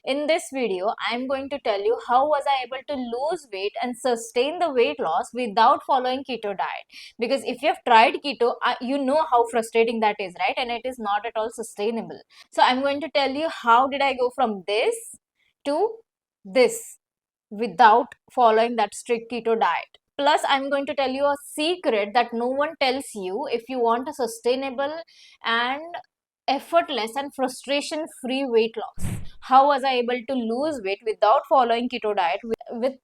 In this video, I am going to tell you how was I able to lose weight and sustain the weight loss without following keto diet. Because if you have tried keto, you know how frustrating that is, right? And it is not at all sustainable. So I'm going to tell you how did I go from this to this without following that strict keto diet. Plus, I'm going to tell you a secret that no one tells you if you want a sustainable and effortless and frustration free weight loss. How was I able to lose weight without following keto diet with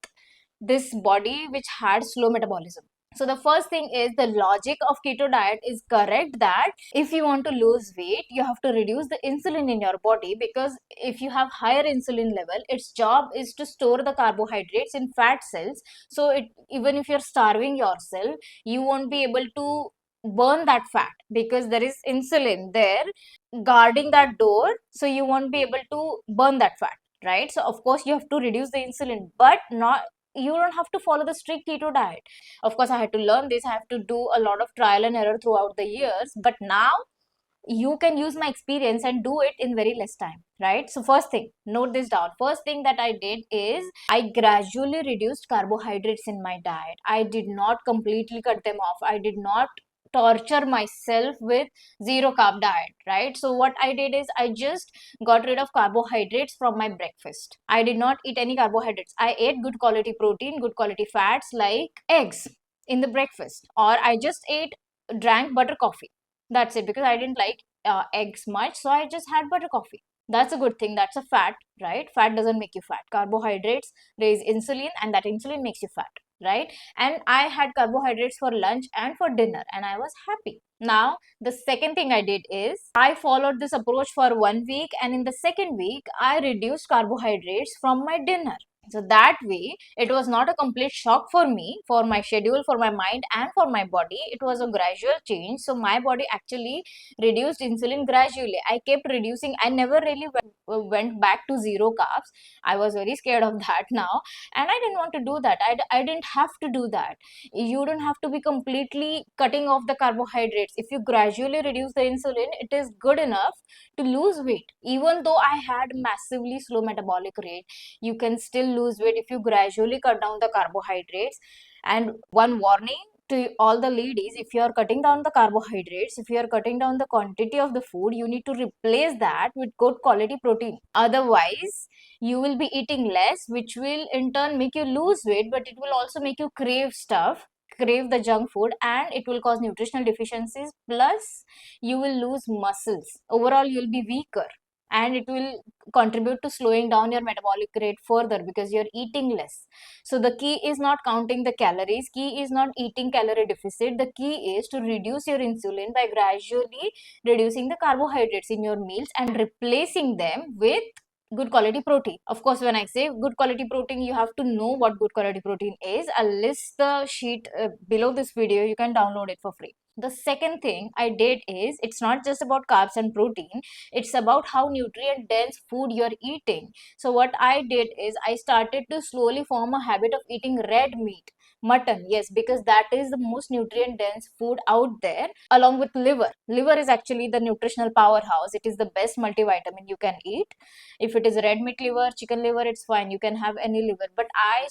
this body which had slow metabolism? So the first thing is the logic of keto diet is correct that if you want to lose weight, you have to reduce the insulin in your body, because if you have higher insulin level, its job is to store the carbohydrates in fat cells. So even if you're starving yourself, you won't be able to burn that fat because there is insulin there guarding that door, so you won't be able to burn that fat, right? So of course you have to reduce the insulin, but not, you don't have to follow the strict keto diet. Of course I had to learn this, I have to do a lot of trial and error throughout the years, but now you can use my experience and do it in very less time, right? So first thing, note this down. First thing that I did is I gradually reduced carbohydrates in my diet. I did not completely cut them off. I did not torture myself with zero carb diet, right? So what I did is I just got rid of carbohydrates from my breakfast. I did not eat any carbohydrates. I ate good quality protein, good quality fats like eggs in the breakfast, or I just drank butter coffee. That's it, because I didn't like eggs much, so I just had butter coffee. That's a good thing. That's a fat, right? Fat doesn't make you fat. Carbohydrates raise insulin, and that insulin makes you fat, right? And I had carbohydrates for lunch and for dinner, and I was happy. Now, the second thing I did is I followed this approach for 1 week, and in the second week, I reduced carbohydrates from my dinner. So that way, it was not a complete shock for me, for my schedule, for my mind, and for my body. It was a gradual change. So my body actually reduced insulin gradually. I kept reducing. I never really went back to zero carbs. I was very scared of that now, and I didn't want to do that. I didn't have to do that. You don't have to be completely cutting off the carbohydrates. If you gradually reduce the insulin, it is good enough to lose weight. Even though I had massively slow metabolic rate, you can still lose weight if you gradually cut down the carbohydrates. And one warning to all the ladies, if you are cutting down the carbohydrates, if you are cutting down the quantity of the food, you need to replace that with good quality protein. Otherwise, you will be eating less, which will in turn make you lose weight, but it will also make you crave the junk food, and it will cause nutritional deficiencies. Plus, you will lose muscles. Overall, you'll be weaker, and it will contribute to slowing down your metabolic rate further because you're eating less. So the key is not counting the calories, key is not eating calorie deficit. The key is to reduce your insulin by gradually reducing the carbohydrates in your meals and replacing them with good quality protein. Of course, when I say good quality protein, you have to know what good quality protein is. I'll list the sheet below this video. You can download it for free. The second thing I did is, it's not just about carbs and protein, it's about how nutrient dense food you're eating. So what I did is I started to slowly form a habit of eating red meat, mutton, yes, because that is the most nutrient dense food out there, along with liver is actually the nutritional powerhouse. It is the best multivitamin you can eat. If it is red meat liver, chicken liver, it's fine, you can have any liver. But I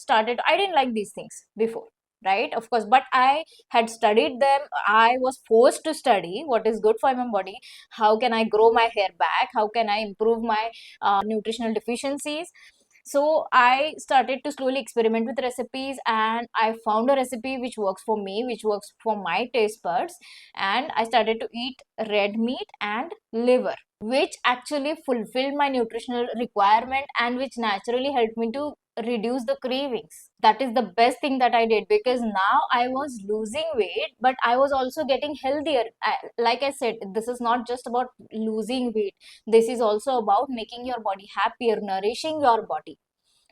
didn't like these things before, right? Of course, but I had studied them. I was forced to study what is good for my body, how can I grow my hair back, how can I improve my nutritional deficiencies. So I started to slowly experiment with recipes, and I found a recipe which works for me, which works for my taste buds, and I started to eat red meat and liver, which actually fulfilled my nutritional requirement and which naturally helped me to reduce the cravings. That is the best thing that I did, because now I was losing weight, but I was also getting healthier. Like I said, this is not just about losing weight, this is also about making your body happier, nourishing your body,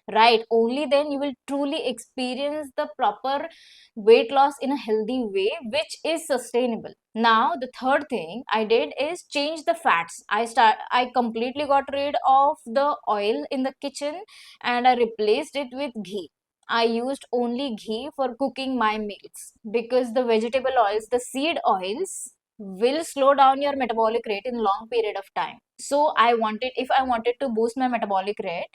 right? Only then you will truly experience the proper weight loss in a healthy way, which is sustainable. Now the third thing I did is change the fats. I completely got rid of the oil in the kitchen, and I replaced it with ghee. I used only ghee for cooking my meals, because the vegetable oils, the seed oils, will slow down your metabolic rate in long period of time. So if I wanted to boost my metabolic rate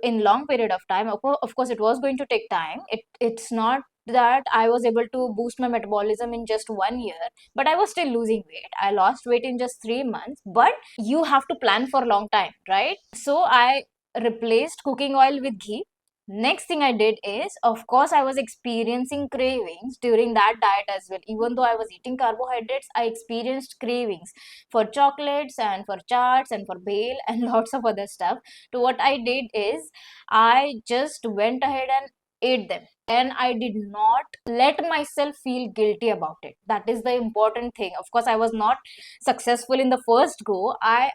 in long period of time, of course it was going to take time. It's not that I was able to boost my metabolism in just 1 year, but I was still losing weight. I lost weight in just 3 months, but you have to plan for a long time, right? So I replaced cooking oil with ghee. Next thing I did is, of course, I was experiencing cravings during that diet as well. Even though I was eating carbohydrates, I experienced cravings for chocolates and for charts and for bale and lots of other stuff. So what I did is, I just went ahead and ate them, and I did not let myself feel guilty about it. That is the important thing. Of course, I was not successful in the first go. I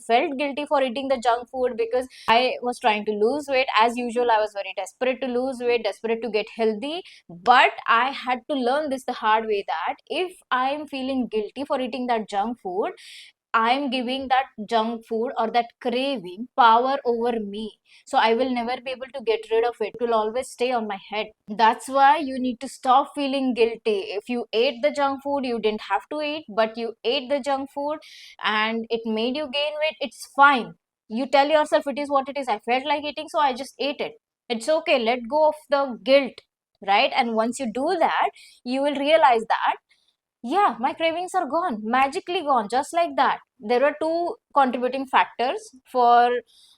felt guilty for eating the junk food because I was trying to lose weight. As usual, I was very desperate to lose weight, desperate to get healthy. But I had to learn this the hard way, that if I am feeling guilty for eating that junk food, I'm giving that junk food or that craving power over me. So I will never be able to get rid of it. It will always stay on my head. That's why you need to stop feeling guilty. If you ate the junk food, you didn't have to eat, but you ate the junk food and it made you gain weight, it's fine. You tell yourself it is what it is. I felt like eating, so I just ate it. It's okay. Let go of the guilt, right? And once you do that, you will realize that yeah, my cravings are gone, magically gone, just like that. There were two contributing factors for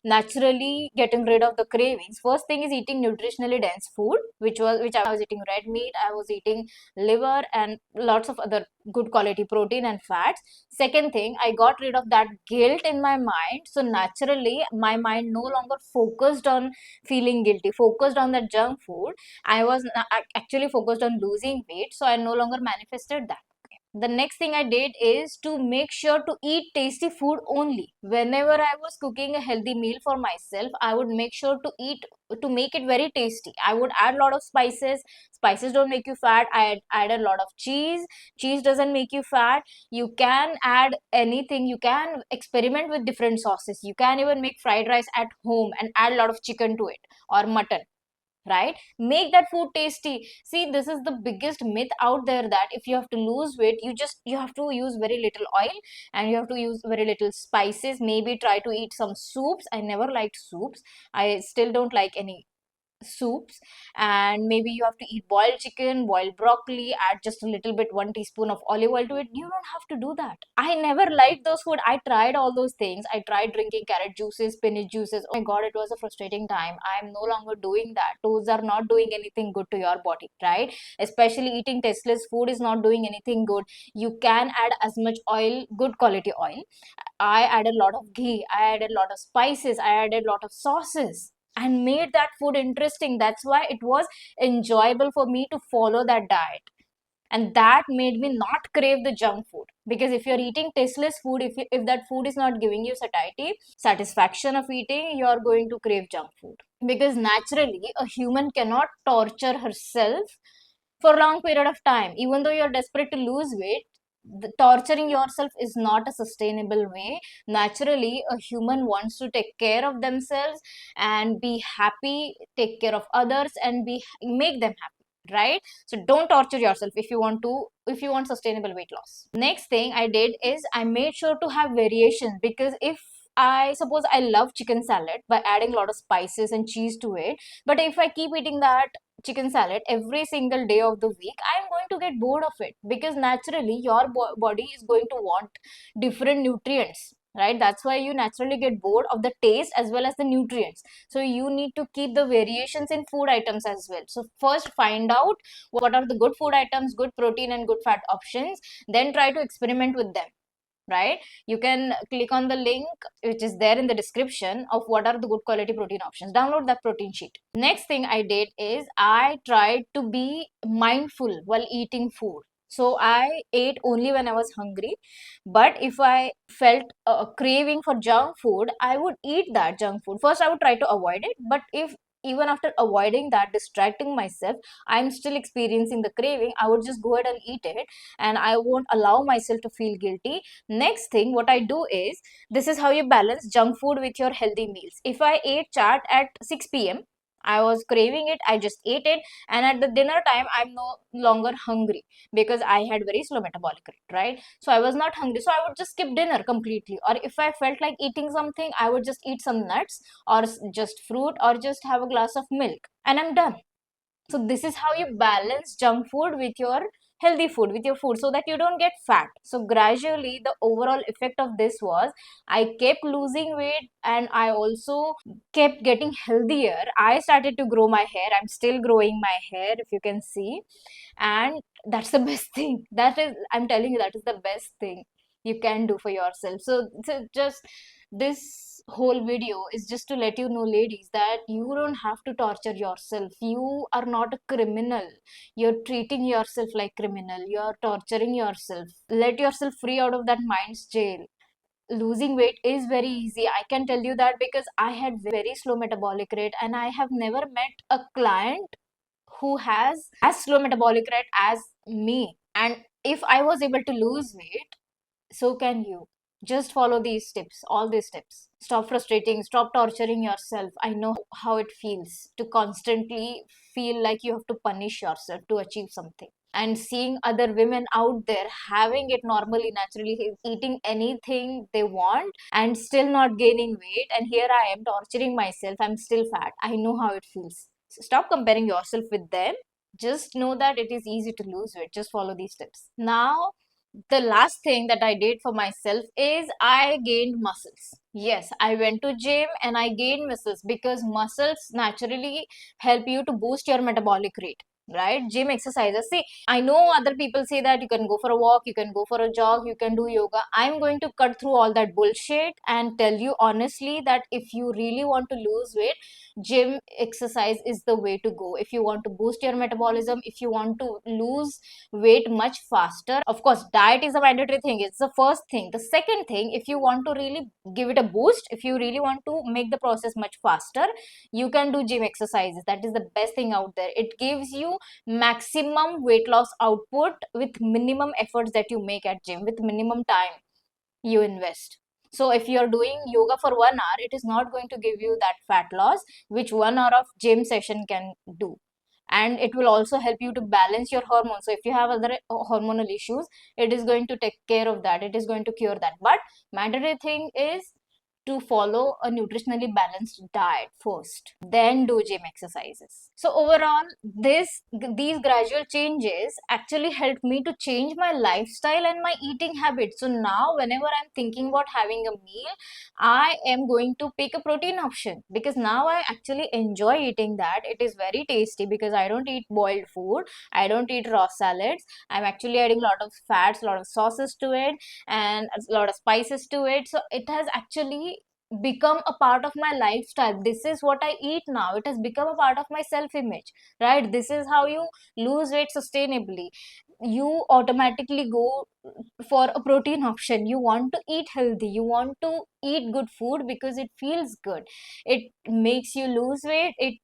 naturally getting rid of the cravings. First thing is eating nutritionally dense food, which I was eating red meat, I was eating liver and lots of other good quality protein and fats. Second thing, I got rid of that guilt in my mind. So naturally, my mind no longer focused on feeling guilty, focused on the junk food. I was actually focused on losing weight, so I no longer manifested that. The next thing I did is to make sure to eat tasty food only. Whenever I was cooking a healthy meal for myself, I would make sure to make it very tasty. I would add a lot of spices. Spices don't make you fat. Add a lot of cheese. Cheese doesn't make you fat. You can add anything. You can experiment with different sauces. You can even make fried rice at home and add a lot of chicken to it or mutton, right? Make that food tasty. See, this is the biggest myth out there, that if you have to lose weight, you have to use very little oil and you have to use very little spices. Maybe try to eat some soups. I never liked soups. I still don't like any soups. And maybe you have to eat boiled chicken, boiled broccoli, add just a little bit, 1 teaspoon of olive oil to it. You don't have to do that. I never liked those food. I tried all those things. I tried drinking carrot juices, spinach juices. Oh my god, it was a frustrating time. I am no longer doing that. Those are not doing anything good to your body, right? Especially eating tasteless food is not doing anything good. You can add as much oil, good quality oil. I added a lot of ghee, I added a lot of spices, I added a lot of sauces and made that food interesting. That's why it was enjoyable for me to follow that diet. And that made me not crave the junk food. Because if you're eating tasteless food, if that food is not giving you satisfaction of eating, you're going to crave junk food. Because naturally, a human cannot torture herself for a long period of time. Even though you're desperate to lose weight, torturing yourself is not a sustainable way. Naturally, a human wants to take care of themselves and be happy, take care of others and make them happy, right? So don't torture yourself if you want sustainable weight loss. Next thing I did is I made sure to have variations. Because if I suppose I love chicken salad by adding a lot of spices and cheese to it, but if I keep eating that chicken salad every single day of the week, I'm going to get bored of it. Because naturally your body is going to want different nutrients, right? That's why you naturally get bored of the taste as well as the nutrients. So you need to keep the variations in food items as well. So first find out what are the good food items, good protein and good fat options, then try to experiment with them, right? You can click on the link which is there in the description of what are the good quality protein options. Download that protein sheet. Next thing I did is I tried to be mindful while eating food. So I ate only when I was hungry. But if I felt a craving for junk food, I would eat that junk food. First, I would try to avoid it. But if even after avoiding that, distracting myself, I'm still experiencing the craving, I would just go ahead and eat it, and I won't allow myself to feel guilty. Next thing, what I do is, this is how you balance junk food with your healthy meals. If I ate chaat at 6 p.m., I was craving it, I just ate it, and at the dinner time, I'm no longer hungry because I had very slow metabolic rate, right? So I was not hungry, so I would just skip dinner completely. Or if I felt like eating something, I would just eat some nuts or just fruit or just have a glass of milk, and I'm done. So this is how you balance junk food with your healthy food, with your food, so that you don't get fat. So gradually the overall effect of this was I kept losing weight and I also kept getting healthier. I started to grow my hair. I'm still growing my hair, if you can see. And that's the best thing. That is, I'm telling you, that is the best thing you can do for yourself. So just this whole video is just to let you know, ladies, that you don't have to torture yourself. You are not a criminal. You're treating yourself like criminal. You're torturing yourself. Let yourself free out of that mind's jail. Losing weight is very easy. I can tell you that because I had very slow metabolic rate, and I have never met a client who has as slow metabolic rate as me. And if I was able to lose weight, so can you. Just follow these tips, all these tips. Stop frustrating, stop torturing yourself. I know how it feels to constantly feel like you have to punish yourself to achieve something. And seeing other women out there having it normally, naturally, eating anything they want and still not gaining weight. And here I am torturing myself, I'm still fat. I know how it feels. So stop comparing yourself with them. Just know that it is easy to lose weight. Just follow these tips. Now, the last thing that I did for myself is I gained muscles. Yes, I went to gym and I gained muscles because muscles naturally help you to boost your metabolic rate. Right? Gym exercises. See, I know other people say that you can go for a walk, you can go for a jog, you can do yoga. I'm going to cut through all that bullshit and tell you honestly that if you really want to lose weight, gym exercise is the way to go. If you want to boost your metabolism, if you want to lose weight much faster, of course diet is a mandatory thing, it's the first thing. The second thing, if you want to really give it a boost, if you really want to make the process much faster, you can do gym exercises. That is the best thing out there. It gives you maximum weight loss output with minimum efforts that you make at gym, with minimum time you invest. So if you're doing yoga for 1 hour, it is not going to give you that fat loss which 1 hour of gym session can do. And it will also help you to balance your hormones. So if you have other hormonal issues, it is going to take care of that, it is going to cure that. But mandatory thing is to follow a nutritionally balanced diet first, then do gym exercises. So overall, these gradual changes actually helped me to change my lifestyle and my eating habits. So now whenever I'm thinking about having a meal, I am going to pick a protein option because now I actually enjoy eating that. It is very tasty because I don't eat boiled food, I don't eat raw salads. I'm actually adding a lot of fats, a lot of sauces to it, and a lot of spices to it. So it has actually become a part of my lifestyle. This is what I eat now. It has become a part of my self image, right? This is how you lose weight sustainably. You automatically go for a protein option. You want to eat healthy, you want to eat good food because it feels good, it makes you lose weight, it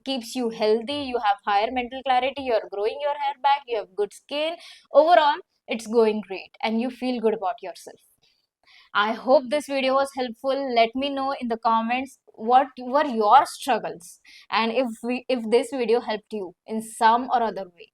keeps you healthy, you have higher mental clarity, you're growing your hair back, you have good skin. Overall, it's going great and you feel good about yourself. I hope this video was helpful. Let me know in the comments what were your struggles and if this video helped you in some or other way.